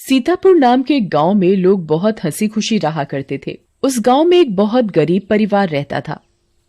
सीतापुर नाम के एक गांव में लोग बहुत हंसी खुशी रहा करते थे। उस गांव में एक बहुत गरीब परिवार रहता था।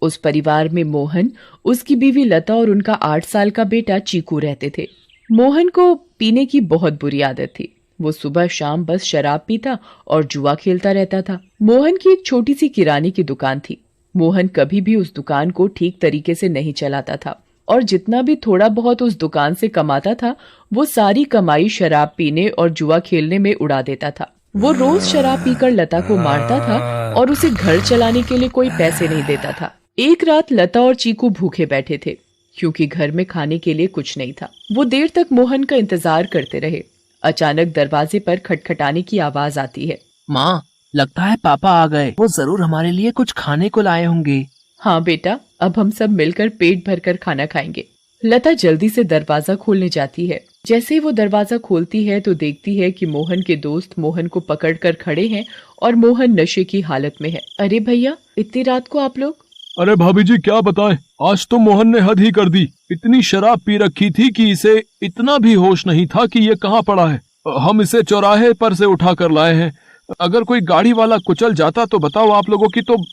उस परिवार में मोहन, उसकी बीवी लता और उनका 8 साल का बेटा चीकू रहते थे। मोहन को पीने की बहुत बुरी आदत थी। वो सुबह शाम बस शराब पीता और जुआ खेलता रहता था। मोहन की एक छोटी सी किराने की दुकान थी। मोहन कभी भी उस दुकान को ठीक तरीके से नहीं चलाता था और जितना भी थोड़ा बहुत उस दुकान से कमाता था वो सारी कमाई शराब पीने और जुआ खेलने में उड़ा देता था। वो रोज शराब पीकर लता को मारता था और उसे घर चलाने के लिए कोई पैसे नहीं देता था। एक रात लता और चीकू भूखे बैठे थे क्योंकि घर में खाने के लिए कुछ नहीं था। वो देर तक मोहन का इंतजार करते रहे। अचानक दरवाजे पर खटखटाने की आवाज आती है। माँ, लगता है पापा आ गए। वो जरूर हमारे लिए कुछ खाने को लाए होंगे। हाँ बेटा, अब हम सब मिलकर पेट भरकर खाना खाएंगे। लता जल्दी से दरवाजा खोलने जाती है। जैसे ही वो दरवाजा खोलती है तो देखती है कि मोहन के दोस्त मोहन को पकड़कर खड़े हैं और मोहन नशे की हालत में है। अरे भैया, इतनी रात को आप लोग? अरे भाभी जी, क्या बताएं, आज तो मोहन ने हद ही कर दी। इतनी शराब पी रखी थी कि इसे इतना भी होश नहीं था कि ये कहाँ पड़ा है। हम इसे चौराहे पर से उठा कर लाए हैं। अगर कोई गाड़ी वाला कुचल जाता तो बताओ, आप लोगों की तो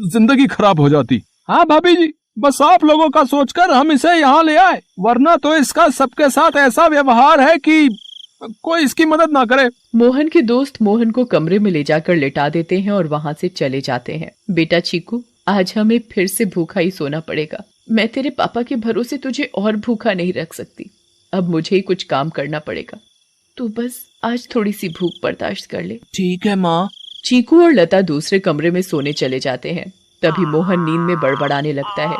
जिंदगी खराब हो जाती। हाँ भाभी जी, बस आप लोगों का सोचकर हम इसे यहाँ ले आए, वरना तो इसका सबके साथ ऐसा व्यवहार है कि कोई इसकी मदद ना करे। मोहन के दोस्त मोहन को कमरे में ले जाकर लिटा देते हैं और वहाँ से चले जाते हैं। बेटा चीकू, आज हमें फिर से भूखा ही सोना पड़ेगा। मैं तेरे पापा के भरोसे तुझे और भूखा नहीं रख सकती। अब मुझे ही कुछ काम करना पड़ेगा। तू बस आज थोड़ी सी भूख बर्दाश्त कर ले। ठीक है माँ। चीकू और लता दूसरे कमरे में सोने चले जाते हैं। तभी मोहन नींद में बड़बड़ाने लगता है।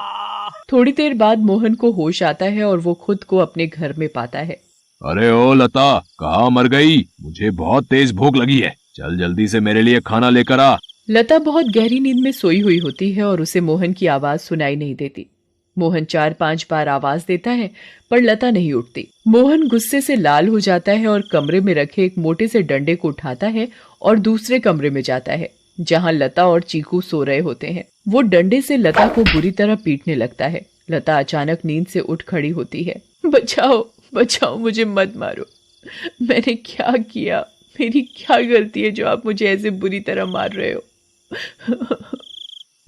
थोड़ी देर बाद मोहन को होश आता है और वो खुद को अपने घर में पाता है। अरे ओ लता, कहाँ मर गई? मुझे बहुत तेज भूख लगी है, चल जल्दी से मेरे लिए खाना लेकर आ। लता बहुत गहरी नींद में सोई हुई होती है और उसे मोहन की आवाज सुनाई नहीं देती। मोहन 4-5 बार आवाज देता है पर लता नहीं उठती। मोहन गुस्से से लाल हो जाता है और कमरे में रखे एक मोटे से डंडे को उठाता है और दूसरे कमरे में जाता है जहां लता और चीकू सो रहे होते हैं। वो डंडे से लता को बुरी तरह पीटने लगता है। लता अचानक नींद से उठ खड़ी होती है। बचाओ बचाओ, मुझे मत मारो। मैंने क्या किया? मेरी क्या गलती है जो आप मुझे ऐसे बुरी तरह मार रहे हो?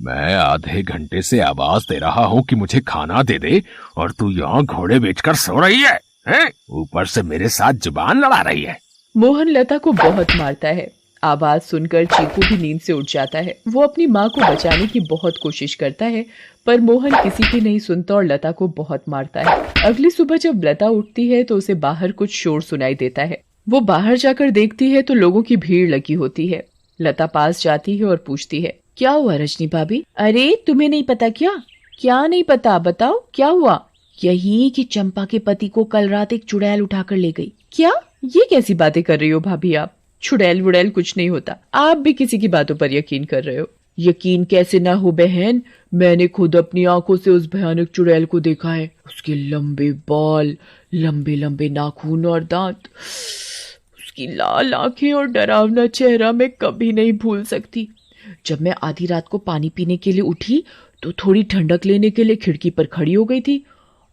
मैं आधे घंटे से आवाज दे रहा हूँ कि मुझे खाना दे दे और तू यहाँ घोड़े बेचकर सो रही है, हैं? ऊपर से मेरे साथ जुबान लड़ा रही है। मोहन लता को बहुत मारता है। आवाज सुनकर चीकू भी नींद से उठ जाता है। वो अपनी माँ को बचाने की बहुत कोशिश करता है पर मोहन किसी की नहीं सुनता और लता को बहुत मारता है। अगली सुबह जब लता उठती है तो उसे बाहर कुछ शोर सुनाई देता है। वो बाहर जाकर देखती है तो लोगों की भीड़ लगी होती है। लता पास जाती है और पूछती है, क्या हुआ रजनी भाभी? अरे तुम्हें नहीं पता क्या? क्या नहीं पता, बताओ क्या हुआ? यही कि चंपा के पति को कल रात एक चुड़ैल उठाकर ले गई। क्या? ये कैसी बातें कर रही हो भाभी आप? चुड़ैल वुड़ैल कुछ नहीं होता। आप भी किसी की बातों पर यकीन कर रहे हो। यकीन कैसे ना हो बहन, मैंने खुद अपनी आंखों से उस भयानक चुड़ैल को देखा है। उसके लंबे बाल, लंबे लंबे नाखून और दांत, उसकी लाल आंखें और डरावना चेहरा मैं कभी नहीं भूल सकती। जब मैं आधी रात को पानी पीने के लिए उठी तो थोड़ी ठंडक लेने के लिए खिड़की पर खड़ी हो गई थी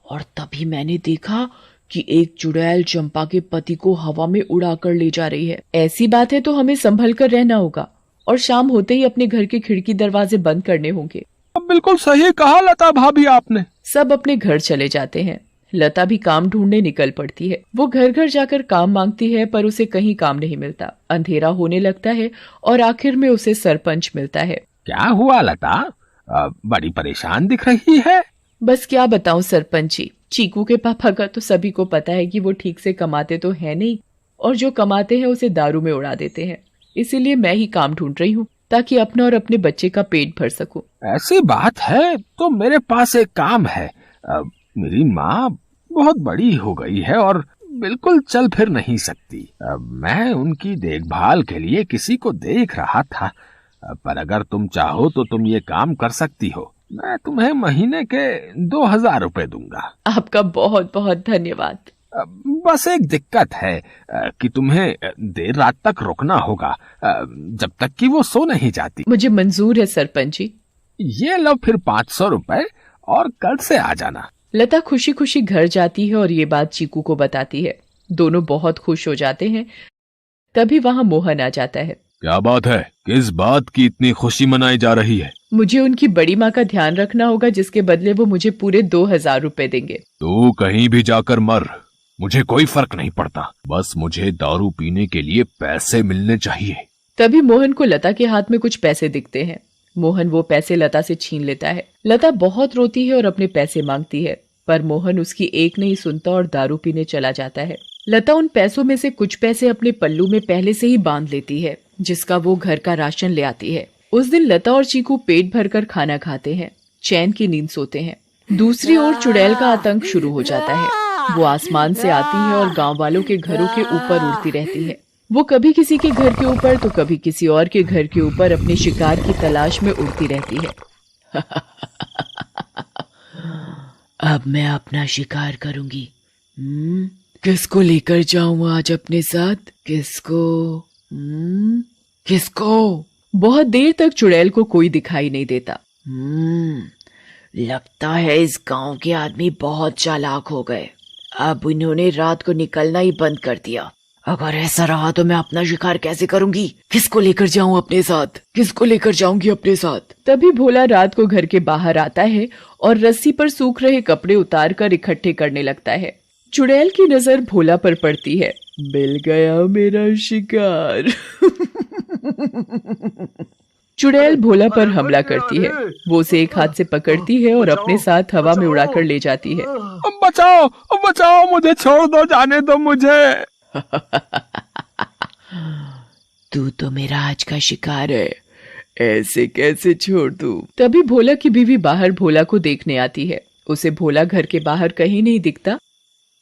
और तभी मैंने देखा कि एक चुड़ैल चंपा के पति को हवा में उड़ाकर ले जा रही है। ऐसी बात है तो हमें संभल कर रहना होगा और शाम होते ही अपने घर के खिड़की दरवाजे बंद करने होंगे। अब बिल्कुल सही कहा लता भाभी आपने। सब अपने घर चले जाते हैं। लता भी काम ढूंढने निकल पड़ती है। वो घर घर जाकर काम मांगती है पर उसे कहीं काम नहीं मिलता। अंधेरा होने लगता है और आखिर में उसे सरपंच मिलता है। क्या हुआ लता, बड़ी परेशान दिख रही है? बस क्या बताऊं सरपंच जी, चीकू के पापा का तो सभी को पता है कि वो ठीक से कमाते तो है नहीं और जो कमाते हैं उसे दारू में उड़ा देते हैं। इसीलिए मैं ही काम ढूंढ रही हूँ ताकि अपना और अपने बच्चे का पेट भर सकूं। ऐसी बात है तो मेरे पास एक काम है। मेरी माँ बहुत बड़ी हो गई है और बिल्कुल चल फिर नहीं सकती। मैं उनकी देखभाल के लिए किसी को देख रहा था, पर अगर तुम चाहो तो तुम ये काम कर सकती हो। मैं तुम्हें महीने के 2000 रुपए दूंगा। आपका बहुत बहुत धन्यवाद। बस एक दिक्कत है कि तुम्हें देर रात तक रुकना होगा, जब तक कि वो सो नहीं जाती। मुझे मंजूर है सरपंच जी। ये लो फिर 500 रुपए और कल से आ जाना। लता खुशी खुशी घर जाती है और ये बात चीकू को बताती है। दोनों बहुत खुश हो जाते हैं। तभी वहाँ मोहन आ जाता है। क्या बात है? किस बात की इतनी खुशी मनाई जा रही है? मुझे उनकी बड़ी माँ का ध्यान रखना होगा, जिसके बदले वो मुझे पूरे 2000 रुपए देंगे। तू कहीं भी जाकर मर, मुझे कोई फर्क नहीं पड़ता, बस मुझे दारू पीने के लिए पैसे मिलने चाहिए। तभी मोहन को लता के हाथ में कुछ पैसे दिखते हैं। मोहन वो पैसे लता से छीन लेता है। लता बहुत रोती है और अपने पैसे मांगती है, पर मोहन उसकी एक नहीं सुनता और दारू पीने चला जाता है। लता उन पैसों में से कुछ पैसे अपने पल्लू में पहले से ही बांध लेती है, जिसका वो घर का राशन ले आती है। उस दिन लता और चीकू पेट भरकर खाना खाते हैं, चैन की नींद सोते हैं। दूसरी ओर चुड़ैल का आतंक शुरू हो जाता है। वो आसमान से आती है और गांव वालों के घरों के ऊपर उड़ती रहती है। वो कभी किसी के घर के ऊपर तो कभी किसी और के घर के ऊपर अपने शिकार की तलाश में उड़ती रहती है। अब मैं अपना शिकार करूंगी। किसको लेकर जाऊं आज अपने साथ? किसको? बहुत देर तक चुड़ैल को कोई दिखाई नहीं देता। लगता है इस गांव के आदमी बहुत चालाक हो गए। अब इन्होंने रात को निकलना ही बंद कर दिया। अगर ऐसा रहा तो मैं अपना शिकार कैसे करूंगी? किसको लेकर जाऊं अपने साथ? किसको लेकर जाऊंगी अपने साथ? तभी भोला रात को घर के बाहर आता है और रस्सी पर सूख रहे कपड़े उतार कर इकट्ठे करने लगता है। चुड़ैल की नजर भोला पर पड़ती है। मिल गया मेरा शिकार। चुड़ैल भोला पर हमला करती है। वो उसे एक हाथ से पकड़ती है और अपने साथ हवा में उड़ाकर ले जाती है। बचाओ, बचाओ, मुझे छोड़ दो, जाने दो मुझे। तू तो मेरा आज का शिकार है, ऐसे कैसे छोड़ दूं? तभी भोला की बीवी बाहर भोला को देखने आती है। उसे भोला घर के बाहर कहीं नहीं दिखता,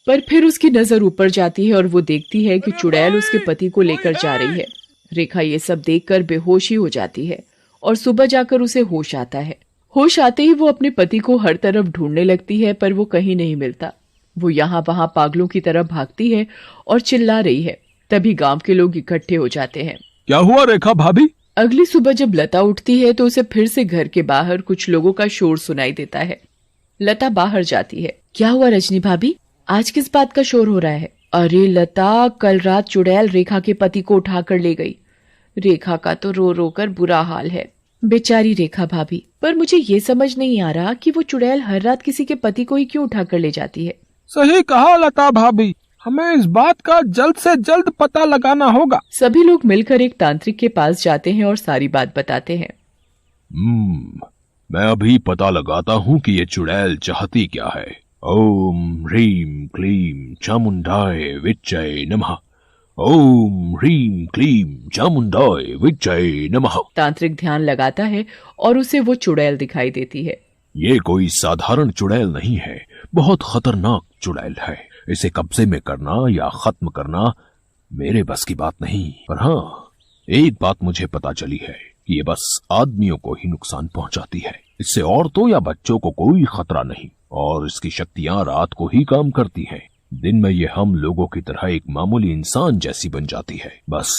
पर फिर उसकी नजर ऊपर जाती है और वो देखती है कि चुड़ैल उसके पति को लेकर जा रही है। रेखा ये सब देखकर बेहोश ही हो जाती है और सुबह जाकर उसे होश आता है। होश आते ही वो अपने पति को हर तरफ ढूंढने लगती है, पर वो कहीं नहीं मिलता। वो यहाँ वहाँ पागलों की तरह भागती है और चिल्ला रही है। तभी गांव के लोग इकट्ठे हो जाते हैं। क्या हुआ रेखा भाभी? अगली सुबह जब लता उठती है तो उसे फिर से घर के बाहर कुछ लोगों का शोर सुनाई देता है। लता बाहर जाती है। क्या हुआ रजनी भाभी, आज किस बात का शोर हो रहा है? अरे लता, कल रात चुड़ैल रेखा के पति को उठाकर ले गई। रेखा का तो रो रो कर बुरा हाल है। बेचारी रेखा भाभी, पर मुझे ये समझ नहीं आ रहा कि वो चुड़ैल हर रात किसी के पति को ही क्यों उठाकर ले जाती है। सही कहा लता भाभी, हमें इस बात का जल्द से जल्द पता लगाना होगा। सभी लोग मिलकर एक तांत्रिक के पास जाते हैं और सारी बात बताते हैं। मैं अभी पता लगाता हूँ कि ये चुड़ैल चाहती क्या है। ओम ह्रीम क्लीम चामुंडाय विच्चय नमः। ओम ह्रीम क्लीम चामुंडाय विच्चय नमः। तांत्रिक ध्यान लगाता है और उसे वो चुड़ैल दिखाई देती है। ये कोई साधारण चुड़ैल नहीं है, बहुत खतरनाक चुड़ैल है। इसे कब्जे में करना या खत्म करना मेरे बस की बात नहीं। पर हाँ, एक बात मुझे पता चली है कि ये बस आदमियों को ही नुकसान पहुंचाती है। इससे औरतों या बच्चों को कोई खतरा नहीं और इसकी शक्तियां रात को ही काम करती हैं। दिन में ये हम लोगों की तरह एक मामूली इंसान जैसी बन जाती है। बस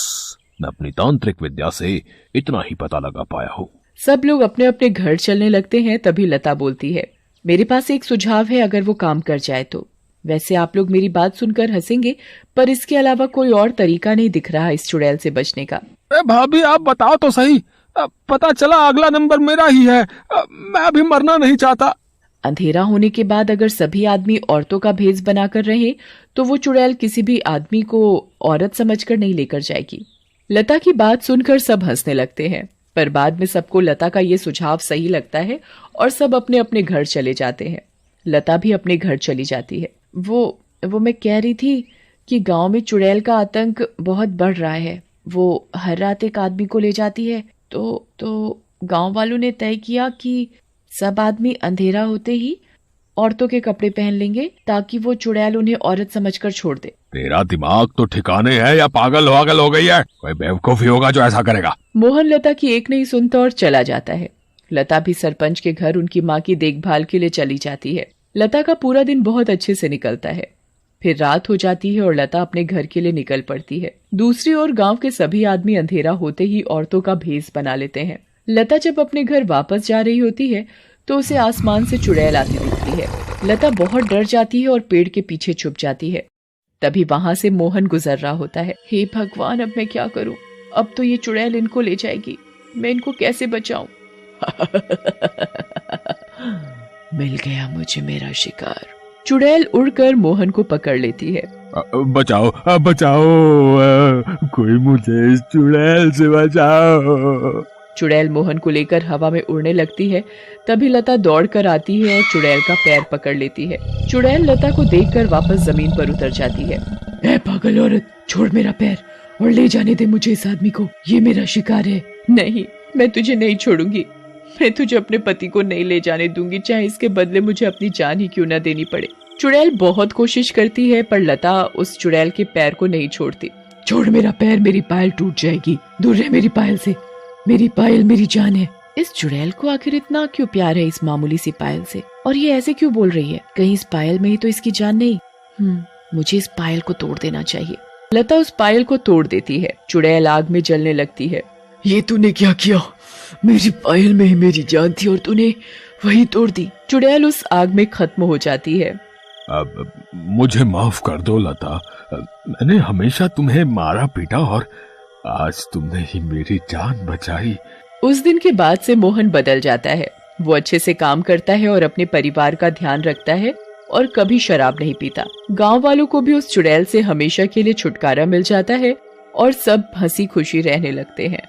मैं अपनी तांत्रिक विद्या से इतना ही पता लगा पाया हूँ। सब लोग अपने अपने घर चलने लगते हैं। तभी लता बोलती है, मेरे पास एक सुझाव है, अगर वो काम कर जाए तो। वैसे आप लोग मेरी बात सुनकर हंसेंगे, पर इसके अलावा कोई और तरीका नहीं दिख रहा इस चुड़ैल से बचने का। भाभी आप बताओ तो सही, पता चला अगला नंबर मेरा ही है। मैं अभी मरना नहीं चाहता। अंधेरा होने के बाद अगर सभी आदमी औरतों का भेष बनाकर रहे तो वो चुड़ैल किसी भी आदमी को औरत समझकर नहीं लेकर जाएगी। लता की बात सुनकर सब हंसने लगते हैं, पर बाद में सबको लता का ये सुझाव सही लगता है और सब अपने अपने घर चले जाते हैं। लता भी अपने घर चली जाती है। वो मैं कह रही थी कि गांव में चुड़ैल का आतंक बहुत बढ़ रहा है। वो हर रात एक आदमी को ले जाती है। तो गांव वालों ने तय किया कि सब आदमी अंधेरा होते ही औरतों के कपड़े पहन लेंगे ताकि वो चुड़ैल उन्हें औरत समझकर छोड़ दे। तेरा दिमाग तो ठिकाने है या पागल हो गई है? कोई बेवकूफी होगा जो ऐसा करेगा। मोहन लता की एक नहीं सुनता और चला जाता है। लता भी सरपंच के घर उनकी माँ की देखभाल के लिए चली जाती है। लता का पूरा दिन बहुत अच्छे से निकलता है। फिर रात हो जाती है और लता अपने घर के लिए निकल पड़ती है। दूसरी ओर गांव के सभी आदमी अंधेरा होते ही औरतों का भेष बना लेते हैं। लता जब अपने घर वापस जा रही होती है तो उसे आसमान से चुड़ैल आती दिखती है। लता बहुत डर जाती है और पेड़ के पीछे छुप जाती है। तभी वहाँ से मोहन गुजर रहा होता है। हे भगवान, अब मैं क्या करूं? अब तो ये चुड़ैल इनको ले जाएगी, मैं इनको कैसे बचाऊं? मिल गया मुझे मेरा शिकार। चुड़ैल उड़कर मोहन को पकड़ लेती है। बचाओ बचाओ, कोई मुझे इस चुड़ैल से बचाओ। चुड़ैल मोहन को लेकर हवा में उड़ने लगती है। तभी लता दौड़कर आती है और चुड़ैल का पैर पकड़ लेती है। चुड़ैल लता को देखकर वापस जमीन पर उतर जाती है। ए पागल औरत, छोड़ मेरा पैर और ले जाने दे मुझे इस आदमी को, ये मेरा शिकार है। नहीं, मैं तुझे नहीं छोड़ूंगी। मैं तुझे अपने पति को नहीं ले जाने दूंगी, चाहे इसके बदले मुझे अपनी जान ही क्यों न देनी पड़े। चुड़ैल बहुत कोशिश करती है पर लता उस चुड़ैल के पैर को नहीं छोड़ती। छोड़ मेरा पैर, मेरी पायल टूट जाएगी, दूर रह मेरी पायल से, मेरी पायल मेरी जान है। इस चुड़ैल को आखिर इतना क्यों प्यार है इस मामूली सी पायल से, और ये ऐसे क्यों बोल रही है? कहीं इस पायल में ही तो इसकी जान नहीं। मुझे इस पायल को तोड़ देना चाहिए। लता उस पायल को तोड़ देती है। चुड़ैल आग में जलने लगती है। ये तूने क्या किया? मेरी पायल में ही मेरी जान थी और तूने वही तोड़ दी। चुड़ैल उस आग में खत्म हो जाती है। अब मुझे माफ कर दो लता, मैंने हमेशा तुम्हें मारा पीटा और आज तुमने ही मेरी जान बचाई। उस दिन के बाद से मोहन बदल जाता है। वो अच्छे से काम करता है और अपने परिवार का ध्यान रखता है और कभी शराब नहीं पीता। गांव वालों को भी उस चुड़ैल से हमेशा के लिए छुटकारा मिल जाता है और सब हंसी खुशी रहने लगते हैं।